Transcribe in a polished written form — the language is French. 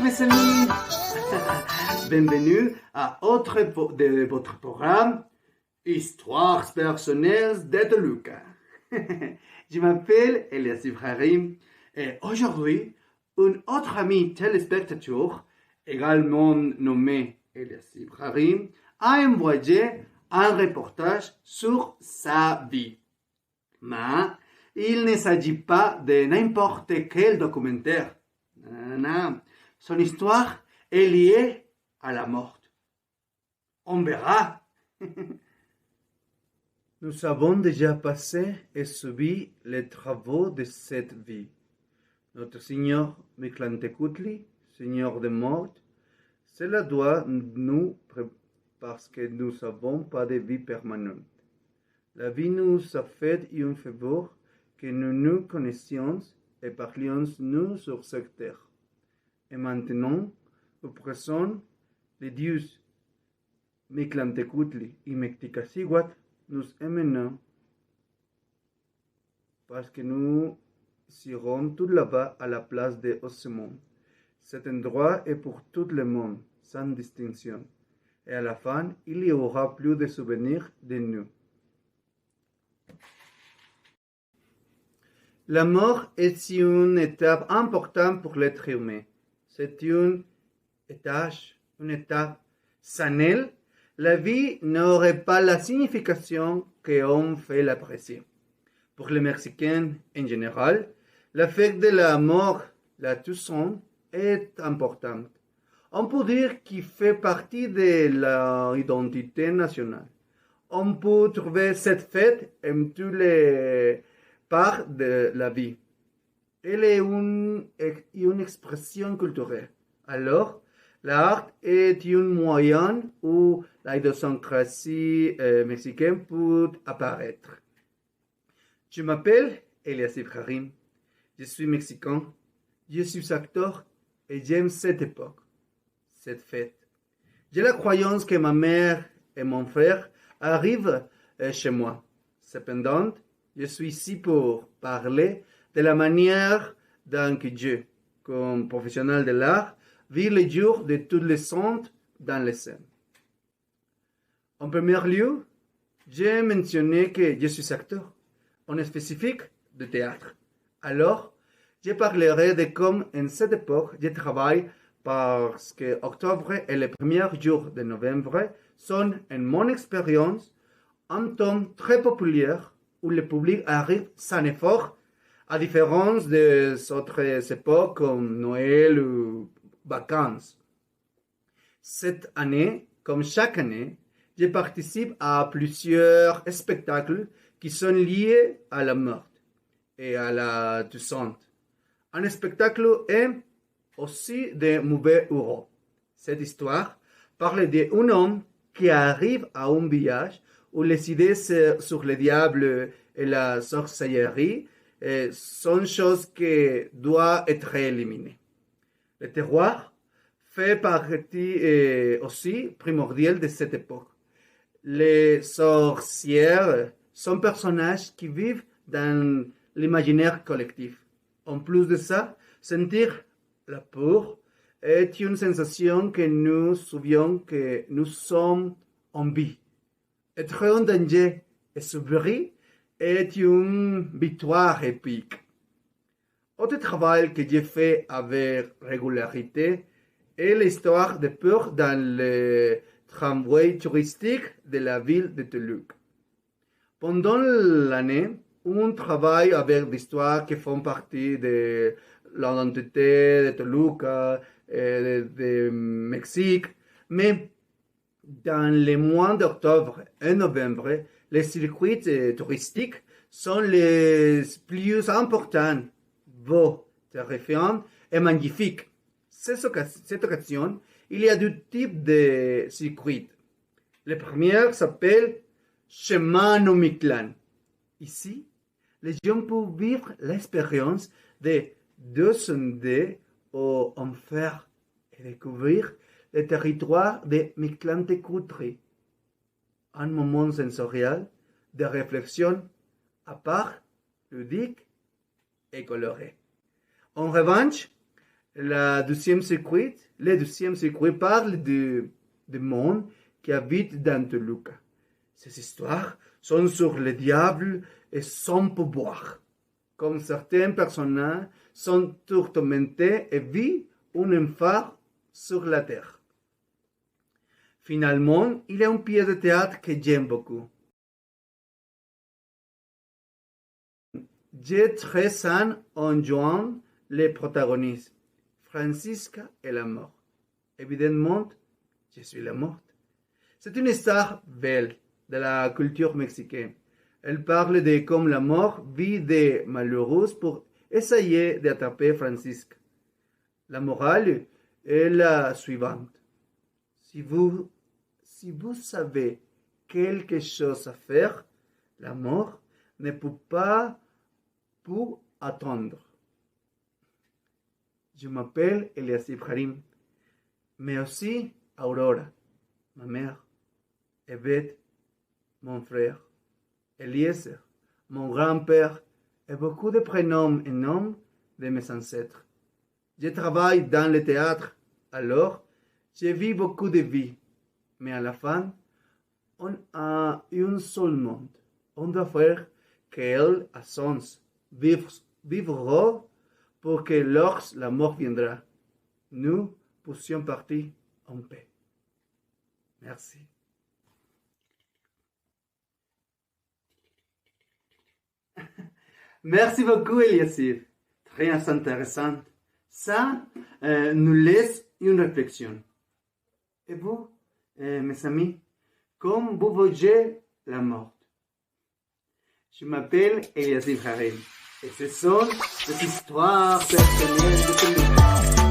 mes amis. Bienvenue à autre de votre programme Histoires personnelles de Toluca. Je m'appelle Elias Ibrahim et aujourd'hui, un autre ami téléspectateur, également nommé Elias Ibrahim, a envoyé un reportage sur sa vie. Mais il ne s'agit pas de n'importe quel documentaire. Non. Son histoire est liée à la mort. On verra. Nous avons déjà passé et subi les travaux de cette vie. Notre Seigneur Mictlantecutli, Seigneur des morts, cela doit nous parce que nous n'avons pas de vie permanente. La vie nous a fait un faveur que nous nous connaissions et parlions nous sur cette terre. Et maintenant, au présent, les dieux Mictlantecutli et Mecticasihuatl nous emmenons parce que nous irons tout là-bas à la place de Osemon. Cet endroit est pour tout le monde, sans distinction. Et à la fin, il y aura plus de souvenirs de nous. La mort est une étape importante pour l'être humain. C'est une étape. Sans elle, la vie n'aurait pas la signification qu'on fait l'apprécier. Pour les Mexicains en général, la fête de la mort, la Toussaint, est importante. On peut dire qu'il fait partie de l'identité nationale. On peut trouver cette fête en toutes les parts de la vie. Elle est une expression culturelle. Alors, l'art est un moyen où l'idiosyncrasie mexicaine peut apparaître. Je m'appelle Elias Ibrahim. Je suis mexicain. Je suis acteur et j'aime cette époque, cette fête. J'ai la croyance que ma mère et mon frère arrivent chez moi. Cependant, je suis ici pour parler de la manière dont Dieu, comme professionnel de l'art, vit les jours de tous les saints dans les scènes. En premier lieu, j'ai mentionné que je suis acteur, en spécifique de théâtre. Alors, je parlerai de comme en cette époque je travaille parce que octobre et les premiers jours de novembre sont, en mon expérience, un temps très populaire où le public arrive sans effort, à différence des autres époques comme Noël ou vacances. Cette année, comme chaque année, je participe à plusieurs spectacles qui sont liés à la mort et à la Toussaint. Un spectacle est aussi de mauvais héros. Cette histoire parle d'un homme qui arrive à un village où les idées sur le diable et la sorcellerie sont choses qui doivent être éliminées. Le terroir fait partie aussi primordial de cette époque. Les sorcières sont personnages qui vivent dans l'imaginaire collectif. En plus de ça, sentir la peur est une sensation que nous souvions que nous sommes en vie. Être en danger et souffrir est une victoire épique. Autre travail que j'ai fait avec régularité est l'histoire de peur dans le tramway touristique de la ville de Toluca. Pendant l'année, on travaille avec des histoires qui font partie de l'identité de Toluca, de Mexique, mais dans les mois d'octobre et novembre, les circuits touristiques sont les plus importants, beaux, terrifiants et magnifiques. Cette occasion, il y a deux types de circuits. Le premier s'appelle Chemin Mictlán. Ici, les gens peuvent vivre l'expérience de descendre au enfer et découvrir le territoire de Mictlantecutli. Un moment sensoriel de réflexion à part, ludique et coloré. En revanche, Le deuxième circuit parle du monde qui habite dans Toluca. Ces histoires sont sur le diable et son pouvoir. Comme certains personnages sont tourmentés et vivent un enfer sur la terre. Finalement, il y a une pièce de théâtre que j'aime beaucoup. J'ai 13 ans en jouant les protagonistes, Francisca et la mort. Évidemment, je suis la morte. C'est une histoire belle de la culture mexicaine. Elle parle de comment la mort vit des malheureux pour essayer d'attraper Francisca. La morale est la suivante. Si vous savez quelque chose à faire, la mort ne peut pas vous attendre. Je m'appelle Eliasib Harim, mais aussi Aurora, ma mère, Evet, mon frère, Eliezer, mon grand-père, et beaucoup de prénoms et noms de mes ancêtres. Je travaille dans le théâtre, alors je vis beaucoup de vies, mais à la fin, on a un seul monde. On doit faire qu'elle a sens vivra pour que lorsque la mort viendra, nous puissions partir en paix. Merci. Merci beaucoup, Eliasib. Très intéressant. Ça nous laisse une réflexion. Et vous, mes amis, comment vous voyez la mort? Je m'appelle Eliasib Harim et ce sont des histoires personnelles de Toluca.